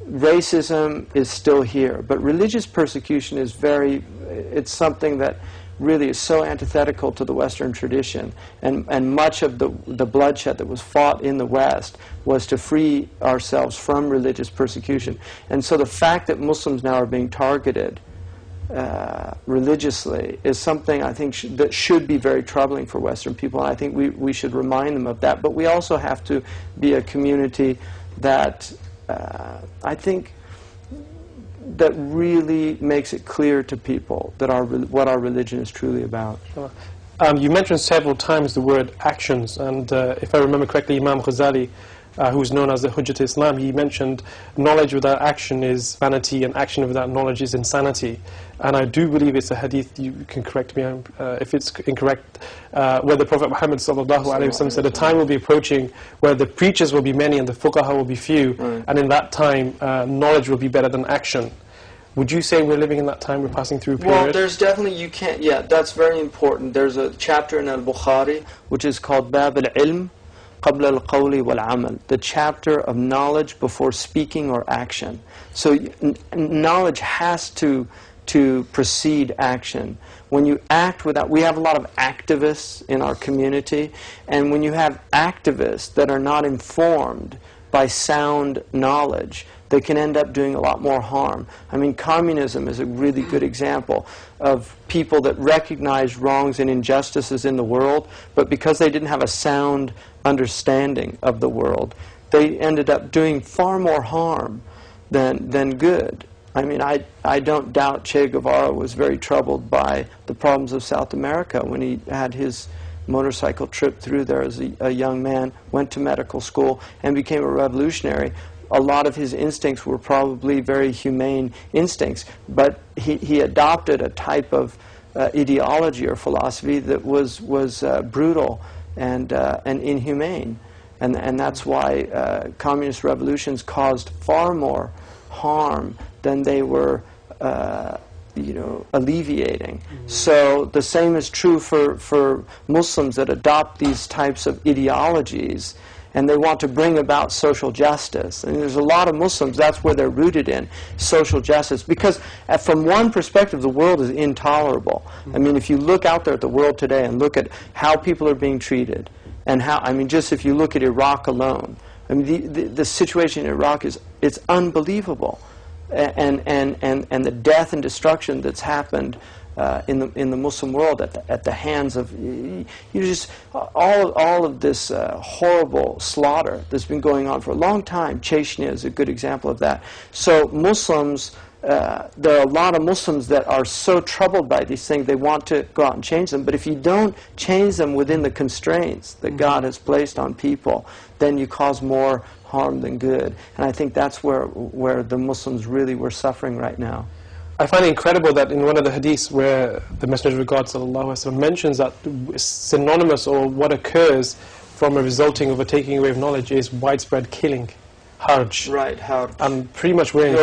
racism is still here, but religious persecution is it's something that really is so antithetical to the Western tradition, and much of the bloodshed that was fought in the West was to free ourselves from religious persecution. And so the fact that Muslims now are being targeted religiously is something I think that should be very troubling for Western people, and I think we should remind them of that. But we also have to be a community that I think that really makes it clear to people that what our religion is truly about. Sure. You mentioned several times the word actions, and if I remember correctly, Imam Ghazali, who is known as the Hujjat Islam, he mentioned knowledge without action is vanity and action without knowledge is insanity. And I do believe it's a hadith, you can correct me if it's incorrect, where the Prophet Muhammad ﷺ said a time will be approaching where the preachers will be many and the fuqaha will be few, and in that time knowledge will be better than action. Would you say we're living in that time, we're passing through a period? Well, there's definitely, that's very important. There's a chapter in Al-Bukhari which is called Bab al-Ilm Qabla al-Qawli wal-Amal, the chapter of knowledge before speaking or action. So knowledge has to precede action. When you act without, we have a lot of activists in our community, and when you have activists that are not informed by sound knowledge, they can end up doing a lot more harm. I mean, communism is a really good example of people that recognized wrongs and injustices in the world, but because they didn't have a sound understanding of the world, they ended up doing far more harm than good. I mean, I don't doubt Che Guevara was very troubled by the problems of South America when he had his motorcycle trip through there as a young man, went to medical school, and became a revolutionary. A lot of his instincts were probably very humane instincts, but he adopted a type of ideology or philosophy that was brutal and inhumane. And that's why communist revolutions caused far more harm than they were alleviating. So the same is true for Muslims that adopt these types of ideologies, and they want to bring about social justice. And there's a lot of Muslims, that's where they're rooted in, social justice. Because from one perspective, the world is intolerable. I mean, if you look out there at the world today and look at how people are being treated, and how, I mean, just if you look at Iraq alone, I mean, the situation in Iraq it's unbelievable. And the death and destruction that's happened in the Muslim world at the hands of all of this horrible slaughter that's been going on for a long time. Chechnya is a good example of that. So Muslims, there are a lot of Muslims that are so troubled by these things they want to go out and change them. But if you don't change them within the constraints that God has placed on people, then you cause more harm than good. And I think that's where the Muslims really were suffering right now. I find it incredible that in one of the hadiths where the Messenger of God ﷺ mentions that synonymous, or what occurs from a resulting of a taking away of knowledge, is widespread killing, harj. Right, harj. And pretty much we're in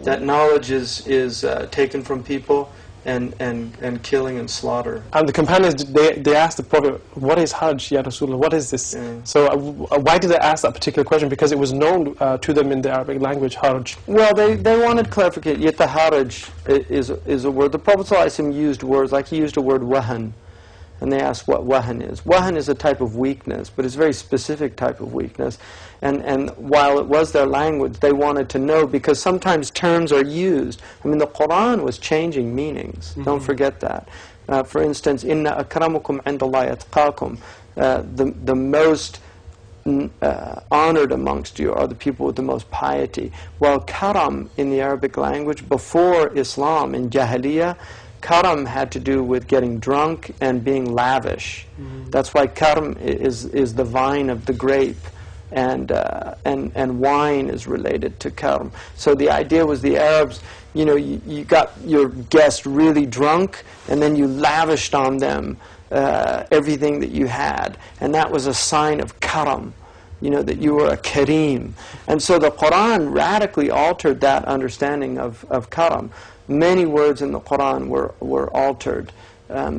that knowledge is taken from people and killing and slaughter. And the companions, they asked the Prophet, what is Hajj, Ya Rasulullah, what is this? So why did they ask that particular question? Because it was known to them in the Arabic language, Hajj. Well, they wanted clarification. Yet the Hajj is a word. The Prophet ﷺ used words, like he used a word wahan. And they asked what wahan is. Wahan is a type of weakness, but it's a very specific type of weakness. And while it was their language, they wanted to know, because sometimes terms are used. I mean, the Quran was changing meanings. Don't forget that. For instance, Inna akramakum indallahi atqakum. The most honored amongst you are the people with the most piety. Well, karam in the Arabic language, before Islam, in Jahiliyyah, karam had to do with getting drunk and being lavish. That's why karam is the vine of the grape, and wine is related to karam. So the idea was the Arabs, you got your guest really drunk, and then you lavished on them everything that you had, and that was a sign of karam, that you were a kareem. And so the Quran radically altered that understanding of karam. Many words in the Quran were altered.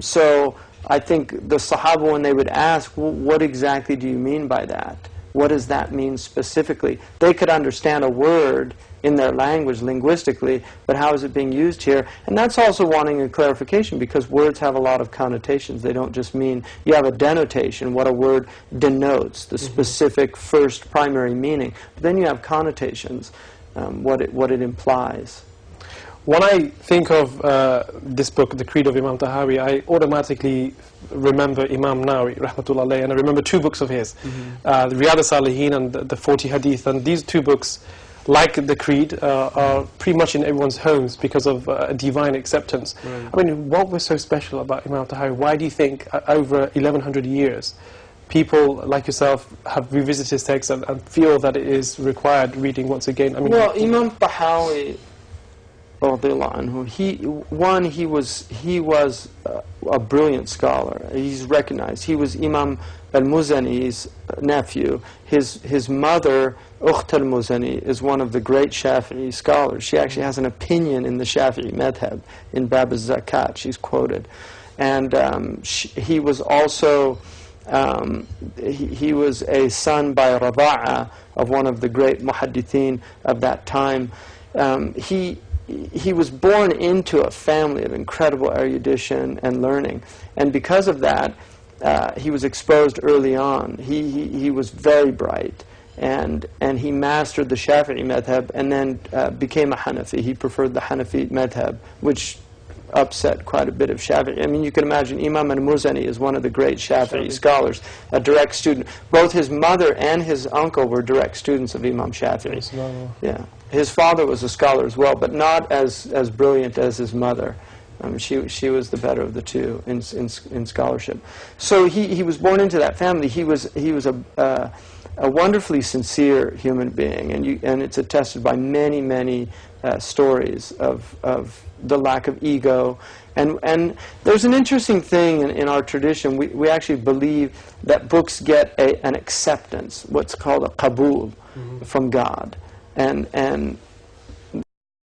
So I think the Sahaba, when they would ask, well, what exactly do you mean by that? what does that mean specifically? They could understand a word in their language linguistically, but how is it being used here? And that's also wanting a clarification, because words have a lot of connotations. They don't just mean, you have a denotation, what a word denotes, the specific first primary meaning. But then you have connotations, what it implies. When I think of this book, The Creed of Imam Tahawi, I automatically remember Imam Nawawi, rahmatullah alayhi, and I remember two books of his, the Riyad al-Salihin and the 40 Hadith. And these two books, like the Creed, are pretty much in everyone's homes because of divine acceptance. Right. I mean, what was so special about Imam Tahawi? Why do you think over 1100 years people like yourself have revisited his text and feel that it is required reading once again? I mean, well, Imam Tahawi, he was a brilliant scholar. He's recognized. He was Imam al-Muzani's nephew. His mother, Ukht al-Muzani, is one of the great Shafi'i scholars. She actually has an opinion in the Shafi'i madhab in Bab al-Zakat. She's quoted. And he was also he was a son by Raba'a of one of the great muhaddithin of that time. He was born into a family of incredible erudition and learning, and because of that, he was exposed early on. He was very bright, and he mastered the Shafi'i madhab, and then became a Hanafi. He preferred the Hanafi madhab, which upset quite a bit of Shafi'i. I mean, you can imagine Imam al-Muzani is one of the great Shafi'i scholars, a direct student. Both his mother and his uncle were direct students of Imam Shafi'i. Yeah. His father was a scholar as well, but not as brilliant as his mother. She was the better of the two in scholarship. So he was born into that family. He was a wonderfully sincere human being, and it's attested by many stories of the lack of ego. And there's an interesting thing in our tradition. We actually believe that books get an acceptance, what's called a qabul, from God. And